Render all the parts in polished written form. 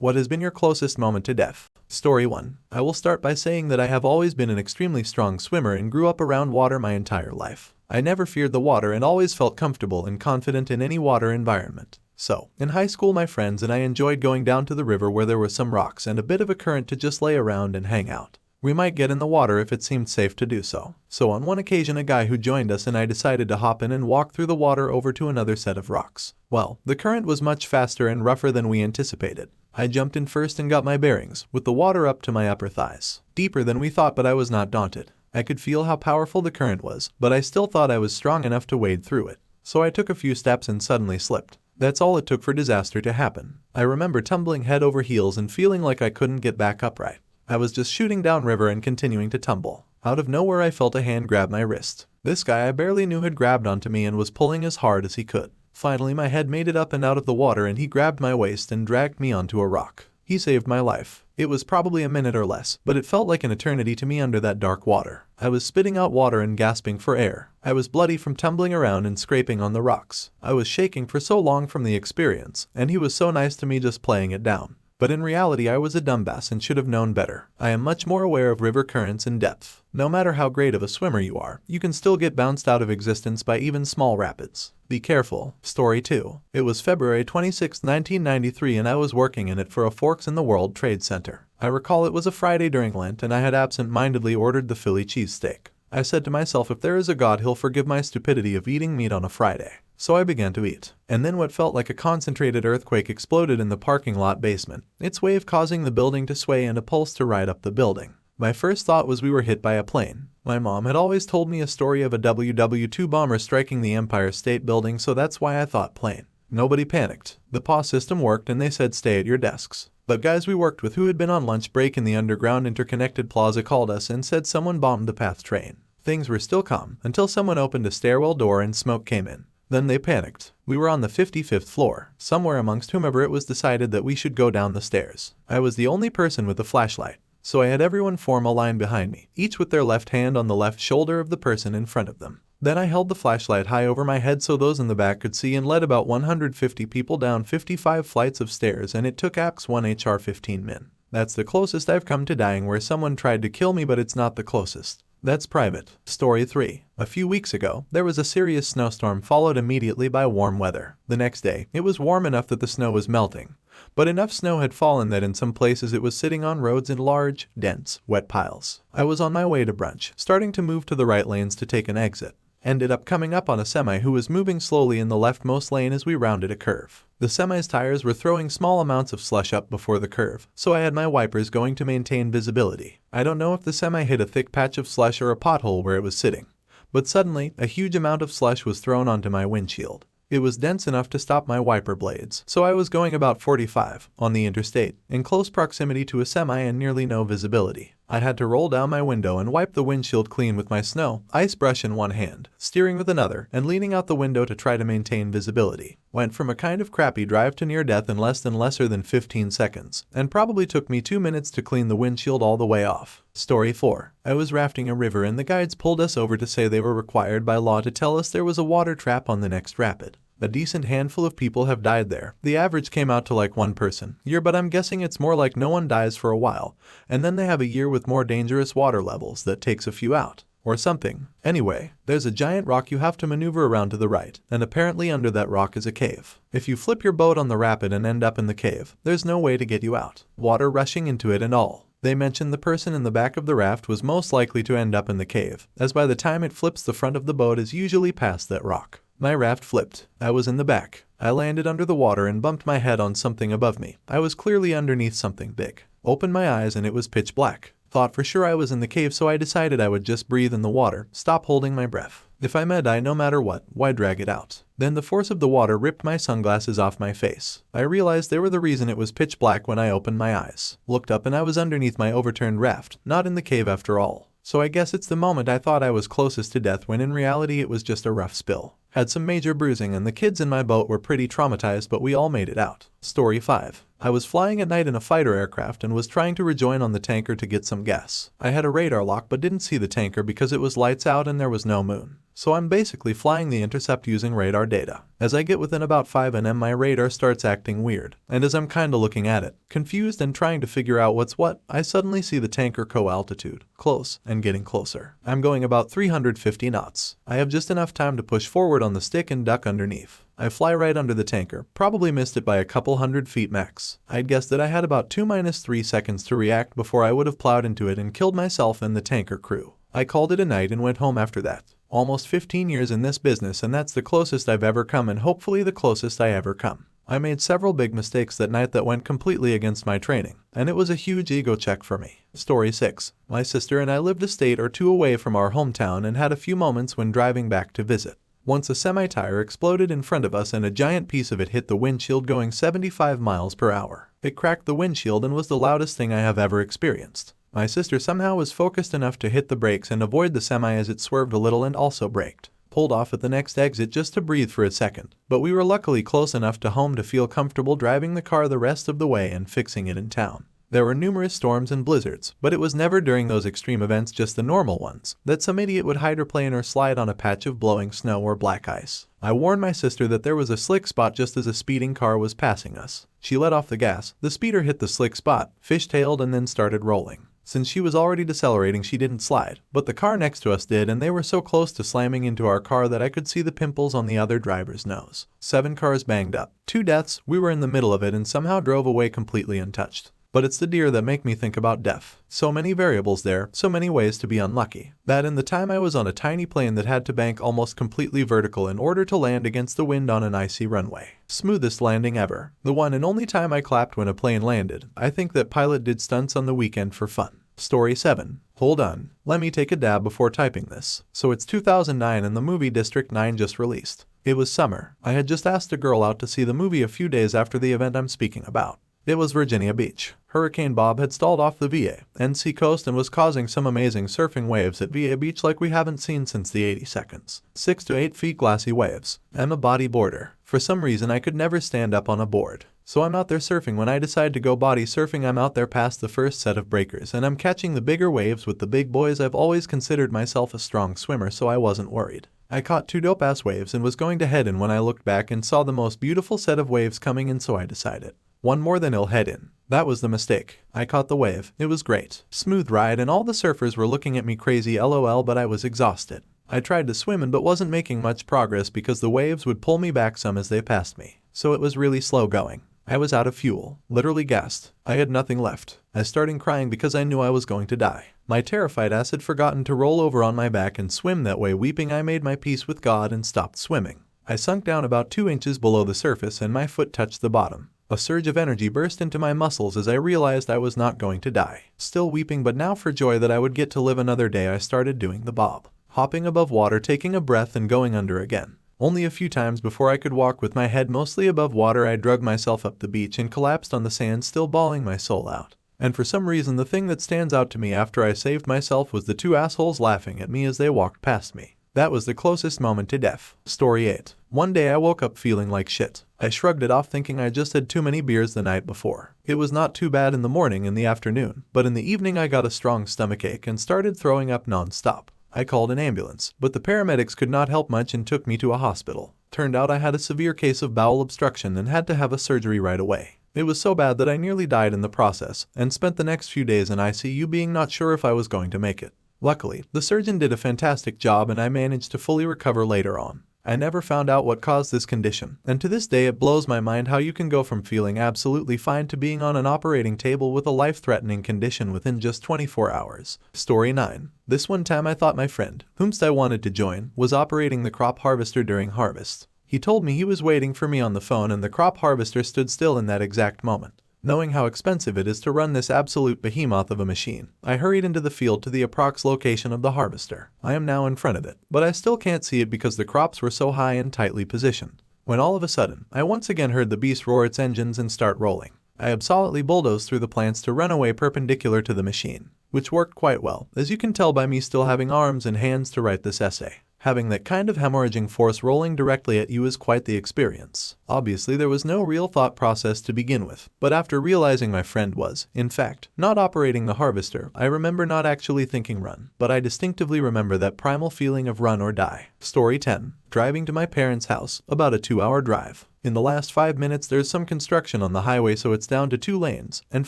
What has been your closest moment to death? Story 1. I will start by saying that I have always been an extremely strong swimmer and grew up around water my entire life. I never feared the water and always felt comfortable and confident in any water environment. So, in high school my friends and I enjoyed going down to the river where there were some rocks and a bit of a current to just lay around and hang out. We might get in the water if it seemed safe to do so. So on one occasion a guy who joined us and I decided to hop in and walk through the water over to another set of rocks. Well, the current was much faster and rougher than we anticipated. I jumped in first and got my bearings, with the water up to my upper thighs. Deeper than we thought, but I was not daunted. I could feel how powerful the current was, but I still thought I was strong enough to wade through it. So I took a few steps and suddenly slipped. That's all it took for disaster to happen. I remember tumbling head over heels and feeling like I couldn't get back upright. I was just shooting downriver and continuing to tumble. Out of nowhere I felt a hand grab my wrist. This guy I barely knew had grabbed onto me and was pulling as hard as he could. Finally my head made it up and out of the water and he grabbed my waist and dragged me onto a rock. He saved my life. It was probably a minute or less, but it felt like an eternity to me under that dark water. I was spitting out water and gasping for air. I was bloody from tumbling around and scraping on the rocks. I was shaking for so long from the experience, and he was so nice to me just playing it down. But in reality I was a dumbass and should have known better. I am much more aware of river currents and depth. No matter how great of a swimmer you are, you can still get bounced out of existence by even small rapids. Be careful. Story 2. It was February 26, 1993 and I was working in it for a Forks in the World Trade Center. I recall it was a Friday during Lent and I had absent-mindedly ordered the Philly cheesesteak. I said to myself, if there is a God, he'll forgive my stupidity of eating meat on a Friday. So I began to eat. And then what felt like a concentrated earthquake exploded in the parking lot basement, its wave causing the building to sway and a pulse to ride up the building. My first thought was we were hit by a plane. My mom had always told me a story of a WW2 bomber striking the Empire State Building, so that's why I thought plane. Nobody panicked. The PAW system worked and they said stay at your desks. But guys we worked with who had been on lunch break in the underground interconnected plaza called us and said someone bombed the PATH train. Things were still calm until someone opened a stairwell door and smoke came in. Then they panicked. We were on the 55th floor. Somewhere amongst whomever it was decided that we should go down the stairs. I was the only person with a flashlight. So I had everyone form a line behind me, each with their left hand on the left shoulder of the person in front of them. Then I held the flashlight high over my head so those in the back could see and led about 150 people down 55 flights of stairs, and it took approx 1 HR 15 min. That's the closest I've come to dying where someone tried to kill me, but it's not the closest. That's private. Story 3. A few weeks ago, there was a serious snowstorm followed immediately by warm weather. The next day, it was warm enough that the snow was melting. But enough snow had fallen that in some places it was sitting on roads in large, dense, wet piles. I was on my way to brunch, starting to move to the right lanes to take an exit. Ended up coming up on a semi who was moving slowly in the leftmost lane as we rounded a curve. The semi's tires were throwing small amounts of slush up before the curve, so I had my wipers going to maintain visibility. I don't know if the semi hit a thick patch of slush or a pothole where it was sitting, but suddenly, a huge amount of slush was thrown onto my windshield. It was dense enough to stop my wiper blades, so I was going about 45 on the interstate, in close proximity to a semi and nearly no visibility. I had to roll down my window and wipe the windshield clean with my snow ice brush in one hand, steering with another, and leaning out the window to try to maintain visibility. Went from a kind of crappy drive to near death in lesser than 15 seconds, and probably took me 2 minutes to clean the windshield all the way off. Story 4. I was rafting a river and the guides pulled us over to say they were required by law to tell us there was a water trap on the next rapid. A decent handful of people have died there. The average came out to like 1 person a year, but I'm guessing it's more like no one dies for a while, and then they have a year with more dangerous water levels that takes a few out, or something. Anyway, there's a giant rock you have to maneuver around to the right, and apparently under that rock is a cave. If you flip your boat on the rapid and end up in the cave, there's no way to get you out. Water rushing into it and all. They mentioned the person in the back of the raft was most likely to end up in the cave, as by the time it flips the front of the boat is usually past that rock. My raft flipped. I was in the back. I landed under the water and bumped my head on something above me. I was clearly underneath something big. Opened my eyes and it was pitch black. Thought for sure I was in the cave, so I decided I would just breathe in the water, stop holding my breath. If I may die no matter what, why drag it out? Then the force of the water ripped my sunglasses off my face. I realized they were the reason it was pitch black when I opened my eyes. Looked up and I was underneath my overturned raft, not in the cave after all. So I guess it's the moment I thought I was closest to death when in reality it was just a rough spill. Had some major bruising and the kids in my boat were pretty traumatized, but we all made it out. Story 5. I was flying at night in a fighter aircraft and was trying to rejoin on the tanker to get some gas. I had a radar lock but didn't see the tanker because it was lights out and there was no moon. so I'm basically flying the intercept using radar data. As I get within about 5 nm, my radar starts acting weird, and as I'm kinda looking at it, confused and trying to figure out what's what, I suddenly see the tanker altitude, close, and getting closer. I'm going about 350 knots. I have just enough time to push forward on the stick and duck underneath. I fly right under the tanker, probably missed it by a couple hundred feet max. I'd guess that I had about 2-3 seconds to react before I would have plowed into it and killed myself and the tanker crew. I called it a night and went home after that. Almost 15 years in this business, and that's the closest I've ever come, and hopefully the closest I ever come. I made several big mistakes that night that went completely against my training, and it was a huge ego check for me. Story 6. My sister and I lived a state or two away from our hometown and had a few moments when driving back to visit. Once a semi-tire exploded in front of us and a giant piece of it hit the windshield going 75 miles per hour. It cracked the windshield and was the loudest thing I have ever experienced. My sister somehow was focused enough to hit the brakes and avoid the semi as it swerved a little and also braked. Pulled off at the next exit just to breathe for a second, but we were luckily close enough to home to feel comfortable driving the car the rest of the way and fixing it in town. There were numerous storms and blizzards, but it was never during those extreme events, just the normal ones, that some idiot would hydroplane or slide on a patch of blowing snow or black ice. I warned my sister that there was a slick spot just as a speeding car was passing us. She let off the gas, the speeder hit the slick spot, fishtailed, and then started rolling. Since she was already decelerating, she didn't slide, but the car next to us did, and they were so close to slamming into our car that I could see the pimples on the other driver's nose. 7 cars banged up, 2 deaths. We were in the middle of it and somehow drove away completely untouched. But it's the deer that make me think about death. So many variables there, so many ways to be unlucky. That and the time I was on a tiny plane that had to bank almost completely vertical in order to land against the wind on an icy runway. Smoothest landing ever. The one and only time I clapped when a plane landed. I think that pilot did stunts on the weekend for fun. Story 7. Hold on, let me take a dab before typing this. So it's 2009 and the movie District 9 just released. It was summer. I had just asked a girl out to see the movie a few days after the event I'm speaking about. It was Virginia Beach. Hurricane Bob had stalled off the VA/NC coast and was causing some amazing surfing waves at VA Beach like we haven't seen since the 80 seconds. 6 to 8 feet glassy waves. I'm a bodyboarder. For some reason I could never stand up on a board. So I'm out there surfing. When I decide to go body surfing, I'm out there past the first set of breakers and I'm catching the bigger waves with the big boys. I've always considered myself a strong swimmer, so I wasn't worried. I caught 2 dope-ass waves and was going to head in when I looked back and saw the most beautiful set of waves coming in, so I decided, one more than I'll head in. That was the mistake. I caught the wave. It was great. Smooth ride, and all the surfers were looking at me crazy LOL, but I was exhausted. I tried to swim in but wasn't making much progress because the waves would pull me back some as they passed me. So it was really slow going. I was out of fuel, literally gassed. I had nothing left. I started crying because I knew I was going to die. My terrified ass had forgotten to roll over on my back and swim that way. Weeping, I made my peace with God and stopped swimming. I sunk down about 2 inches below the surface and my foot touched the bottom. A surge of energy burst into my muscles as I realized I was not going to die. Still weeping, but now for joy that I would get to live another day, I started doing the bob. Hopping above water, taking a breath and going under again. Only a few times before I could walk with my head mostly above water. I dragged myself up the beach and collapsed on the sand, still bawling my soul out. And for some reason the thing that stands out to me after I saved myself was the 2 assholes laughing at me as they walked past me. That was the closest moment to death. Story 8. One day I woke up feeling like shit. I shrugged it off thinking I just had too many beers the night before. It was not too bad in the morning and the afternoon, but in the evening I got a strong stomachache and started throwing up non-stop. I called an ambulance, but the paramedics could not help much and took me to a hospital. Turned out I had a severe case of bowel obstruction and had to have a surgery right away. It was so bad that I nearly died in the process and spent the next few days in ICU being not sure if I was going to make it. Luckily, the surgeon did a fantastic job and I managed to fully recover later on. I never found out what caused this condition, and to this day it blows my mind how you can go from feeling absolutely fine to being on an operating table with a life-threatening condition within just 24 hours. Story 9. This one time I thought my friend, whomst I wanted to join, was operating the crop harvester during harvest. He told me he was waiting for me on the phone and the crop harvester stood still in that exact moment. Knowing how expensive it is to run this absolute behemoth of a machine, I hurried into the field to the approx location of the harvester. I am now in front of it, but I still can't see it because the crops were so high and tightly positioned. When all of a sudden, I once again heard the beast roar its engines and start rolling. I absolutely bulldozed through the plants to run away perpendicular to the machine, which worked quite well, as you can tell by me still having arms and hands to write this essay. Having that kind of hemorrhaging force rolling directly at you is quite the experience. Obviously, there was no real thought process to begin with, but after realizing my friend was, in fact, not operating the harvester, I remember not actually thinking run, but I distinctively remember that primal feeling of run or die. Story 10. Driving to my parents' house, about a 2-hour drive. In the last 5 minutes there's some construction on the highway, so it's down to 2 lanes, and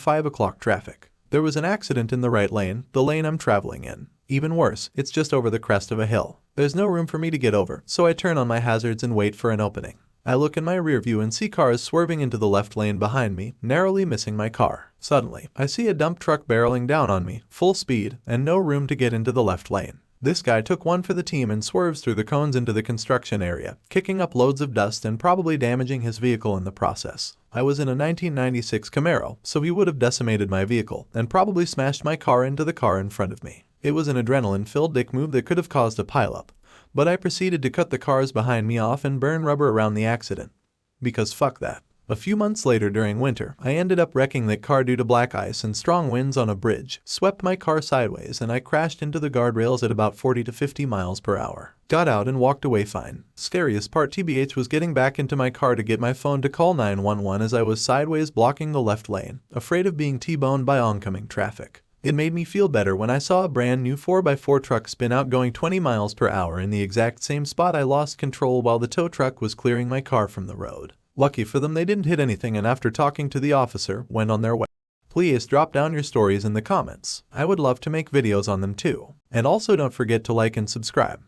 5 o'clock traffic. There was an accident in the right lane, the lane I'm traveling in. Even worse, it's just over the crest of a hill. There's no room for me to get over, so I turn on my hazards and wait for an opening. I look in my rear view and see cars swerving into the left lane behind me, narrowly missing my car. Suddenly, I see a dump truck barreling down on me, full speed, and no room to get into the left lane. This guy took one for the team and swerves through the cones into the construction area, kicking up loads of dust and probably damaging his vehicle in the process. I was in a 1996 Camaro, so he would have decimated my vehicle and probably smashed my car into the car in front of me. It was an adrenaline-filled dick move that could have caused a pileup, but I proceeded to cut the cars behind me off and burn rubber around the accident. Because fuck that. A few months later during winter, I ended up wrecking that car due to black ice and strong winds on a bridge, swept my car sideways, and I crashed into the guardrails at about 40 to 50 miles per hour. Got out and walked away fine. Scariest part TBH was getting back into my car to get my phone to call 911 as I was sideways blocking the left lane, afraid of being T-boned by oncoming traffic. It made me feel better when I saw a brand new 4x4 truck spin out going 20 miles per hour in the exact same spot I lost control while the tow truck was clearing my car from the road. Lucky for them, they didn't hit anything, and after talking to the officer, went on their way. Please drop down your stories in the comments. I would love to make videos on them too. And also don't forget to like and subscribe.